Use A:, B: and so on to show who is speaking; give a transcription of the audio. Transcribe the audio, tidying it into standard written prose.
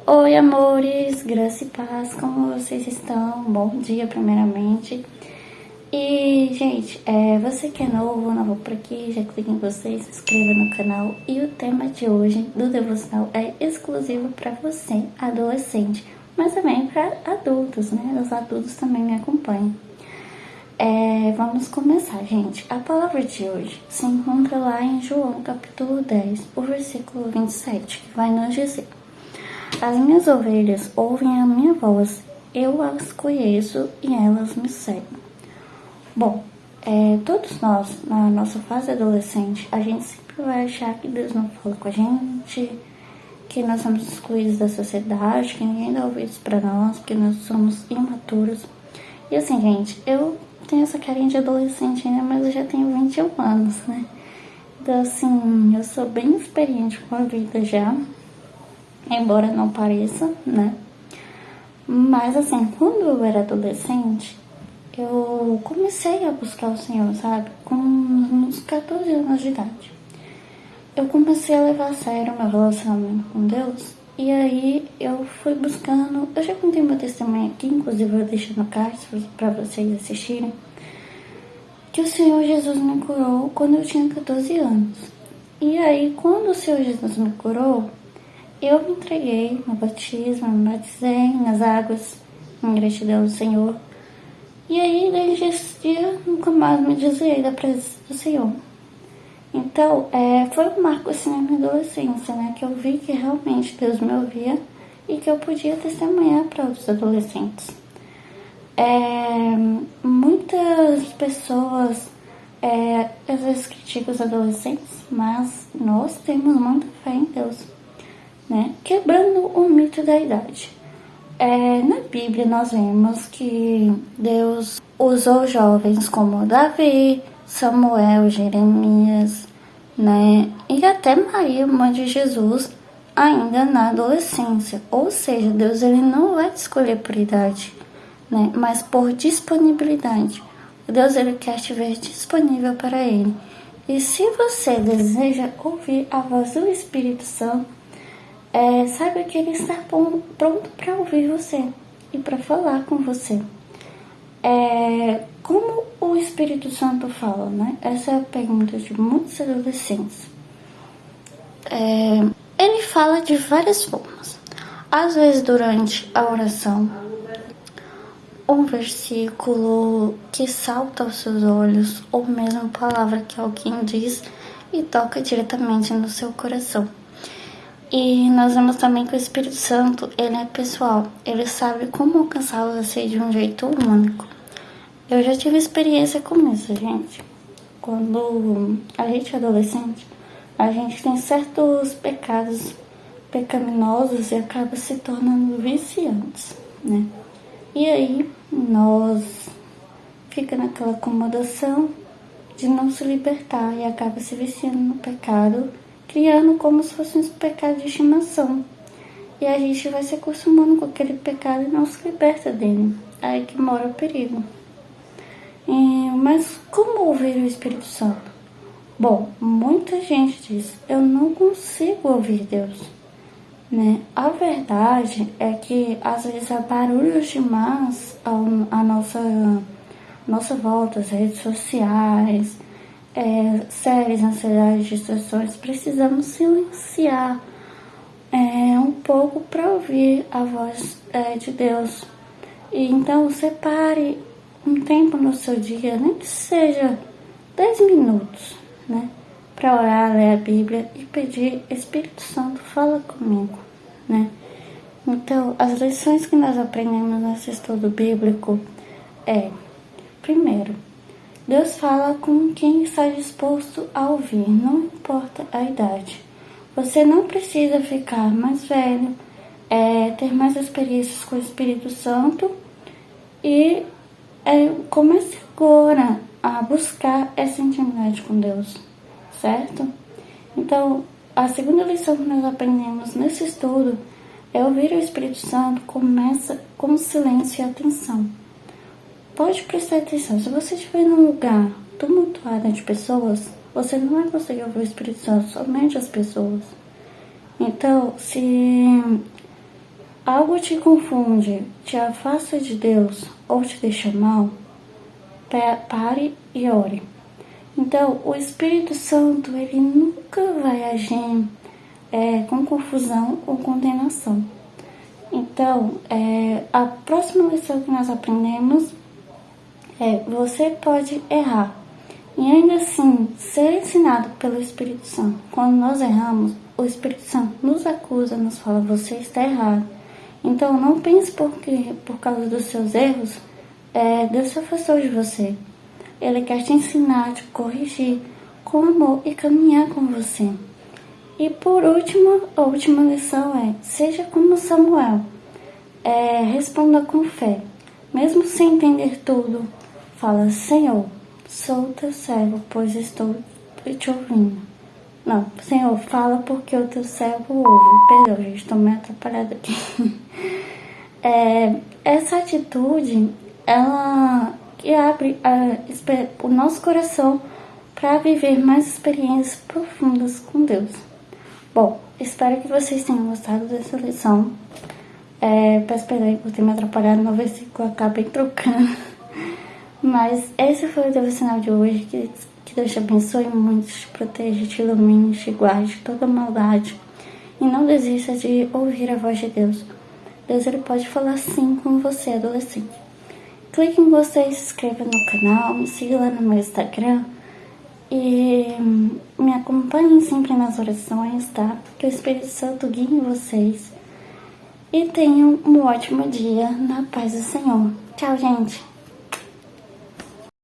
A: Oi, amores, graça e paz, como vocês estão? Bom dia, primeiramente. E, gente, você que é novo, nova por aqui, já clique em gostei, se inscreva no canal. E o tema de hoje do devocional é exclusivo para você, adolescente, mas também para adultos, né? Os adultos também me acompanham. Vamos começar, gente. A palavra de hoje se encontra lá em João, capítulo 10, o versículo 27, que vai nos dizer: as minhas ovelhas ouvem a minha voz, eu as conheço e elas me seguem. Bom, todos nós, na nossa fase adolescente, a gente sempre vai achar que Deus não fala com a gente, que nós somos excluídos da sociedade, que ninguém dá ouvidos pra nós, que nós somos imaturos. E assim, gente, eu tenho essa carinha de adolescente ainda, mas eu já tenho 21 anos, né? Então, assim, eu sou bem experiente com a vida já, embora não pareça, né? Mas assim, quando eu era adolescente, eu comecei a buscar o Senhor, sabe? Com uns 14 anos de idade. Eu comecei a levar a sério o meu relacionamento com Deus. E aí eu fui buscando. Eu já contei meu testemunho aqui, inclusive eu deixei no card para vocês assistirem. Que o Senhor Jesus me curou quando eu tinha 14 anos. E aí, quando o Senhor Jesus me curou, eu me entreguei no batismo, me batizei nas águas, em gratidão ao Senhor. E aí, desde esse dia, nunca mais me desviei da presença do Senhor. Então, foi um marco assim na minha adolescência, né? Que eu vi que realmente Deus me ouvia e que eu podia testemunhar para outros adolescentes. Muitas pessoas às vezes criticam os adolescentes, mas nós temos muita fé em Deus, né? Quebrando o mito da idade. Na Bíblia nós vemos que Deus usou jovens como Davi, Samuel, Jeremias, né? E até Maria, mãe de Jesus, ainda na adolescência. Ou seja, Deus ele não vai te escolher por idade, né? Mas por disponibilidade. Deus ele quer te ver disponível para Ele. E se você deseja ouvir a voz do Espírito Santo, saiba que Ele está pronto para ouvir você e para falar com você. Como o Espírito Santo fala, né? Essa é a pergunta de muitos adolescentes. Ele fala de várias formas. Às vezes durante a oração, um versículo que salta aos seus olhos, ou mesmo palavra que alguém diz e toca diretamente no seu coração. E nós vemos também que o Espírito Santo, ele é pessoal, ele sabe como alcançar você de um jeito único. Eu já tive experiência com isso, gente. Quando a gente é adolescente, a gente tem certos pecados pecaminosos e acaba se tornando viciantes, né? E aí, nós fica naquela acomodação de não se libertar e acaba se viciando no pecado, criando como se fosse um pecado de estimação. E a gente vai se acostumando com aquele pecado e não se liberta dele. Aí que mora o perigo. Mas como ouvir o Espírito Santo? Bom, muita gente diz, eu não consigo ouvir Deus, né? A verdade é que às vezes há barulhos demais à nossa volta, as redes sociais, séries, ansiedades, distrações. Precisamos silenciar um pouco para ouvir a voz de Deus. E então separe um tempo no seu dia, nem que seja 10 minutos, né? Para orar, ler a Bíblia e pedir, Espírito Santo, fala comigo, né? Então, as lições que nós aprendemos nesse estudo bíblico primeiro, Deus fala com quem está disposto a ouvir, não importa a idade. Você não precisa ficar mais velho, ter mais experiências com o Espírito Santo e comece agora a buscar essa intimidade com Deus, certo? Então, a segunda lição que nós aprendemos nesse estudo é ouvir o Espírito Santo começa com silêncio e atenção. Pode prestar atenção, se você estiver num lugar tumultuado de pessoas, você não vai conseguir ouvir o Espírito Santo, somente as pessoas. Então, se algo te confunde, te afasta de Deus ou te deixa mal, pare e ore. Então, o Espírito Santo, ele nunca vai agir com confusão ou condenação. Então, a próxima lição que nós aprendemos você pode errar e ainda assim ser ensinado pelo Espírito Santo. Quando nós erramos, o Espírito Santo nos acusa, nos fala, você está errado. Então não pense porque por causa dos seus erros, Deus se afastou de você. Ele quer te ensinar, te corrigir com amor e caminhar com você. E por último, a última lição seja como Samuel, responda com fé, mesmo sem entender tudo. Fala, Senhor, sou teu servo, pois estou te ouvindo. Não, Senhor, fala porque o teu servo ouve. Perdão, gente, estou meio atrapalhada aqui. Essa atitude, ela que abre o nosso coração para viver mais experiências profundas com Deus. Bom, espero que vocês tenham gostado dessa lição. Peço perdão por ter me atrapalhado no versículo, acabei trocando. Mas esse foi o devocional de hoje. Que Deus te abençoe muito, te proteja, te ilumine, te guarde de toda maldade. E não desista de ouvir a voz de Deus. Deus, ele pode falar sim com você, adolescente. Clique em gostei, se inscreva no canal, me siga lá no meu Instagram. E me acompanhem sempre nas orações, tá? Que o Espírito Santo guie vocês. E tenham um ótimo dia na paz do Senhor. Tchau, gente!